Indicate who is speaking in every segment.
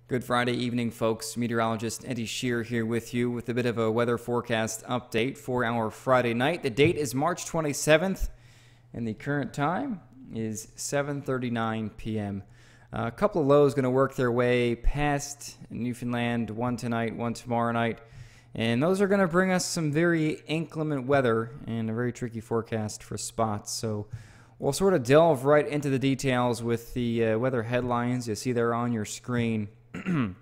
Speaker 1: Good Friday evening, folks. Meteorologist Eddie Shear here with you with a bit of a weather forecast update for our Friday night. The date is March 27th, and the current time is 7:39 p.m. A couple of lows going to work their way past Newfoundland, one tonight, one tomorrow night, and those are going to bring us some very inclement weather and a very tricky forecast for spots. So we'll sort of delve right into the details with the weather headlines you see there on your screen. And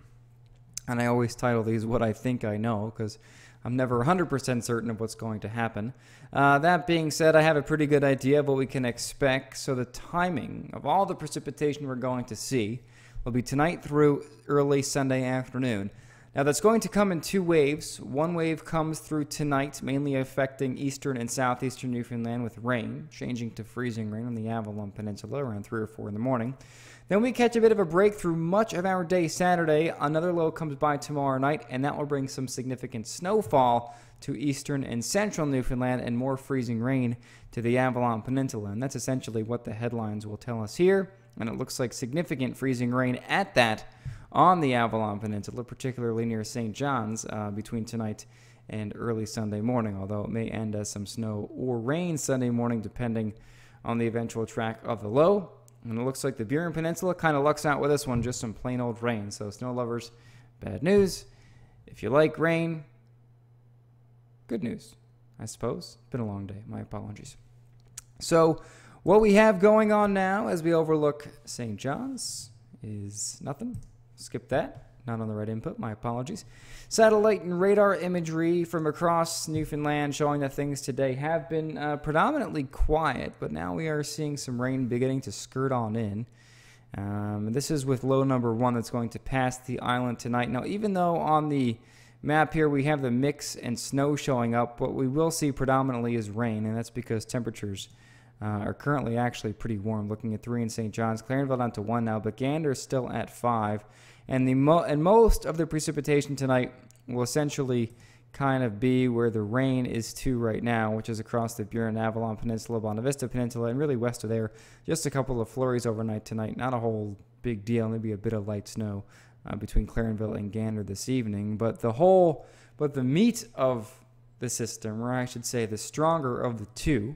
Speaker 1: I always title these What I Think I Know, because I'm never 100% certain of what's going to happen. That being said, I have a pretty good idea of what we can expect. So the timing of all the precipitation we're going to see will be tonight through early Sunday afternoon. Now that's going to come in two waves. One wave comes through tonight, mainly affecting eastern and southeastern Newfoundland with rain, changing to freezing rain on the Avalon Peninsula around 3 or 4 in the morning. Then we catch a bit of a break through much of our day Saturday. Another low comes by tomorrow night, and that will bring some significant snowfall to eastern and central Newfoundland and more freezing rain to the Avalon Peninsula. And that's essentially what the headlines will tell us here. And it looks like significant freezing rain at that on the Avalon Peninsula, particularly near St. John's between tonight and early Sunday morning, although it may end as some snow or rain Sunday morning depending on the eventual track of the low. And it looks like the Burin Peninsula kind of lucks out with this one, just some plain old rain. So snow lovers, bad news. If you like rain, good news, I suppose. Been a long day. My apologies. So what we have going on now as we overlook St. John's is nothing. Skip that. Not on the right input. My apologies. Satellite and radar imagery from across Newfoundland showing that things today have been predominantly quiet, but now we are seeing some rain beginning to skirt on in. This is with low number 1 that's going to pass the island tonight. Now, even though on the map here we have the mix and snow showing up, what we will see predominantly is rain, and that's because temperatures are currently actually pretty warm. Looking at 3 in St. John's, Clarenville down to 1 now, but Gander is still at 5. And most of the precipitation tonight will essentially kind of be where the rain is to right now, which is across the Burin, Avalon Peninsula, Bonavista Vista Peninsula, and really west of there. Just a couple of flurries overnight tonight. Not a whole big deal. Maybe a bit of light snow between Clarenville and Gander this evening. But the meat of the system, or I should say the stronger of the two,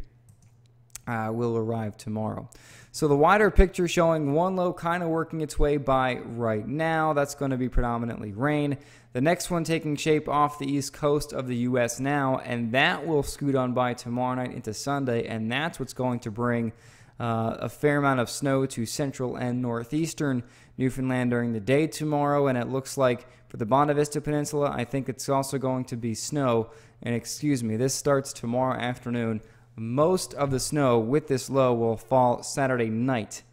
Speaker 1: will arrive tomorrow. So the wider picture showing one low kind of working its way by right now. That's going to be predominantly rain. The next one taking shape off the east coast of the U.S. now, and that will scoot on by tomorrow night into Sunday, and that's what's going to bring a fair amount of snow to central and northeastern Newfoundland during the day tomorrow. And it looks like for the Bonavista Vista Peninsula, I think it's also going to be snow. And excuse me, this starts tomorrow afternoon. Most of the snow with this low will fall Saturday night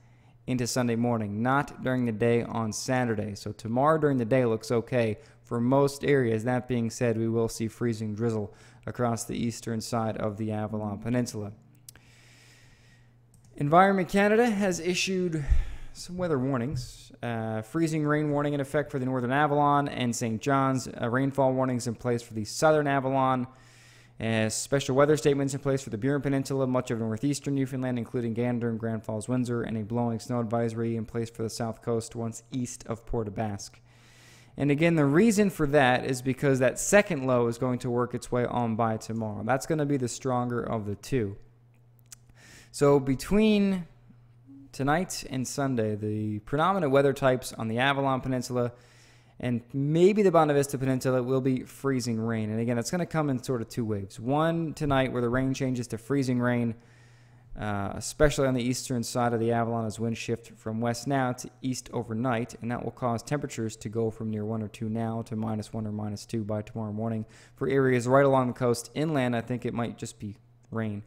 Speaker 1: into Sunday morning, not during the day on Saturday. So tomorrow during the day looks okay for most areas. That being said, we will see freezing drizzle across the eastern side of the Avalon Peninsula. Environment Canada has issued some weather warnings. Freezing rain warning in effect for the northern Avalon and St. John's. Rainfall warnings in place for the southern Avalon. Special weather statements in place for the Burin Peninsula, much of northeastern Newfoundland, including Gander and Grand Falls, Windsor, and a blowing snow advisory in place for the south coast once east of Port aux Basques. And again, the reason for that is because that second low is going to work its way on by tomorrow. That's going to be the stronger of the two. So between tonight and Sunday, the predominant weather types on the Avalon Peninsula and maybe the Bonavista Vista Peninsula will be freezing rain. And again, it's going to come in sort of two waves. One tonight where the rain changes to freezing rain, especially on the eastern side of the Avalon as winds shift from west now to east overnight. And that will cause temperatures to go from near 1 or 2 now to -1 or -2 by tomorrow morning. For areas right along the coast inland, I think it might just be rain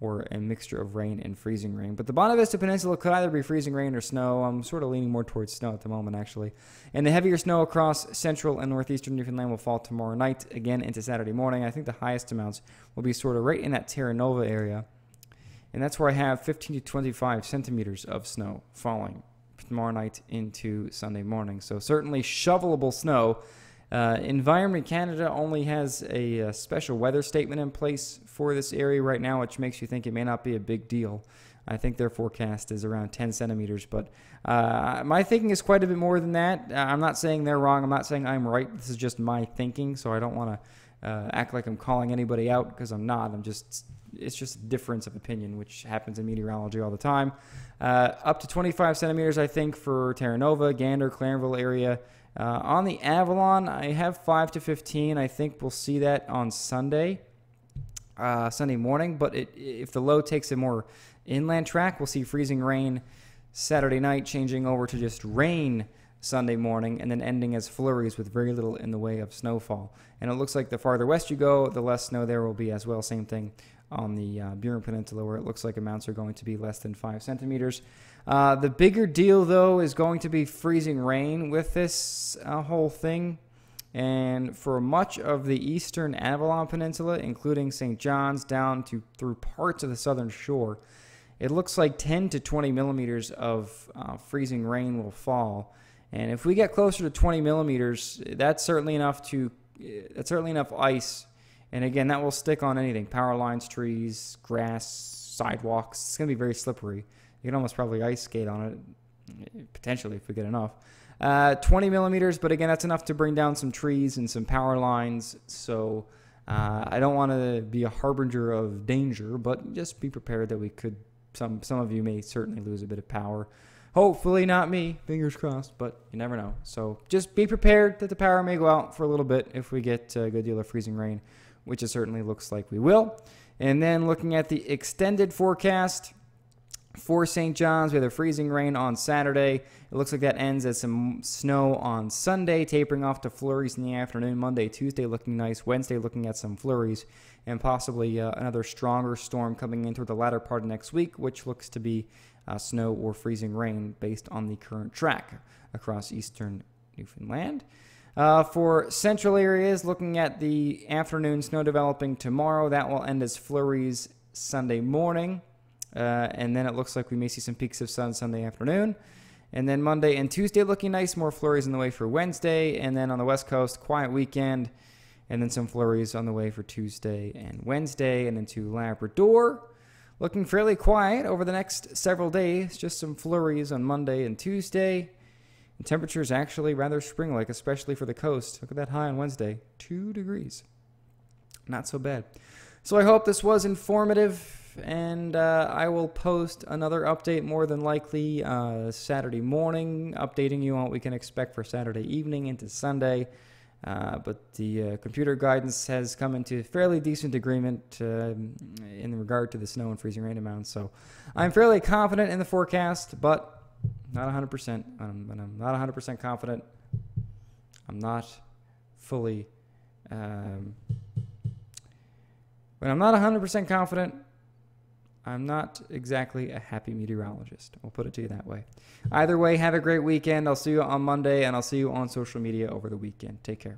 Speaker 1: or a mixture of rain and freezing rain. But the Bonavista Vista Peninsula could either be freezing rain or snow. I'm sort of leaning more towards snow at the moment, actually. And the heavier snow across central and northeastern Newfoundland will fall tomorrow night, again into Saturday morning. I think the highest amounts will be sort of right in that Terra Nova area. And that's where I have 15 to 25 centimeters of snow falling tomorrow night into Sunday morning. So certainly shovelable snow. Environment Canada only has a special weather statement in place for this area right now, which makes you think it may not be a big deal. I think their forecast is around 10 centimeters, but my thinking is quite a bit more than that. I'm not saying they're wrong. I'm not saying I'm right. This is just my thinking, so I don't want to act like I'm calling anybody out, because I'm not. It's just a difference of opinion, which happens in meteorology all the time. Up to 25 centimeters, I think, for Terra Nova, Gander, Clarenville area. On the Avalon, I have 5 to 15. I think we'll see that on Sunday morning. But if the low takes a more inland track, we'll see freezing rain Saturday night, changing over to just rain Sunday morning, and then ending as flurries with very little in the way of snowfall. And it looks like the farther west you go, the less snow there will be as well. Same thing on the Burin Peninsula, where it looks like amounts are going to be less than 5 centimeters. The bigger deal, though, is going to be freezing rain with this whole thing. And for much of the eastern Avalon Peninsula, including St. John's down through parts of the southern shore, it looks like 10 to 20 millimeters of freezing rain will fall. And if we get closer to 20 millimeters, that's certainly enough ice. And again, that will stick on anything: power lines, trees, grass, sidewalks. It's going to be very slippery. You can almost probably ice skate on it, potentially, if we get enough. 20 millimeters, but again, that's enough to bring down some trees and some power lines. So I don't want to be a harbinger of danger, but just be prepared that we could. Some of you may certainly lose a bit of power. Hopefully not me, fingers crossed, but you never know. So just be prepared that the power may go out for a little bit if we get a good deal of freezing rain, which it certainly looks like we will. And then looking at the extended forecast for St. John's, we have the freezing rain on Saturday. It looks like that ends as some snow on Sunday, tapering off to flurries in the afternoon. Monday, Tuesday looking nice. Wednesday looking at some flurries, and possibly another stronger storm coming in toward the latter part of next week, which looks to be snow or freezing rain based on the current track across eastern Newfoundland. For central areas, looking at the afternoon snow developing tomorrow, that will end as flurries Sunday morning. And then it looks like we may see some peaks of sun Sunday afternoon. And then Monday and Tuesday looking nice, more flurries on the way for Wednesday. And then on the West Coast, quiet weekend. And then some flurries on the way for Tuesday and Wednesday. And into Labrador, looking fairly quiet over the next several days. Just some flurries on Monday and Tuesday. And temperatures actually rather spring-like, especially for the coast. Look at that high on Wednesday, 2 degrees. Not so bad. So I hope this was informative. And I will post another update more than likely Saturday morning, updating you on what we can expect for Saturday evening into Sunday. But the computer guidance has come into fairly decent agreement in regard to the snow and freezing rain amounts. So I'm fairly confident in the forecast, but not 100%. When I'm not 100% confident, I'm not fully... when I'm not 100% confident, I'm not exactly a happy meteorologist. I'll put it to you that way. Either way, have a great weekend. I'll see you on Monday, and I'll see you on social media over the weekend. Take care.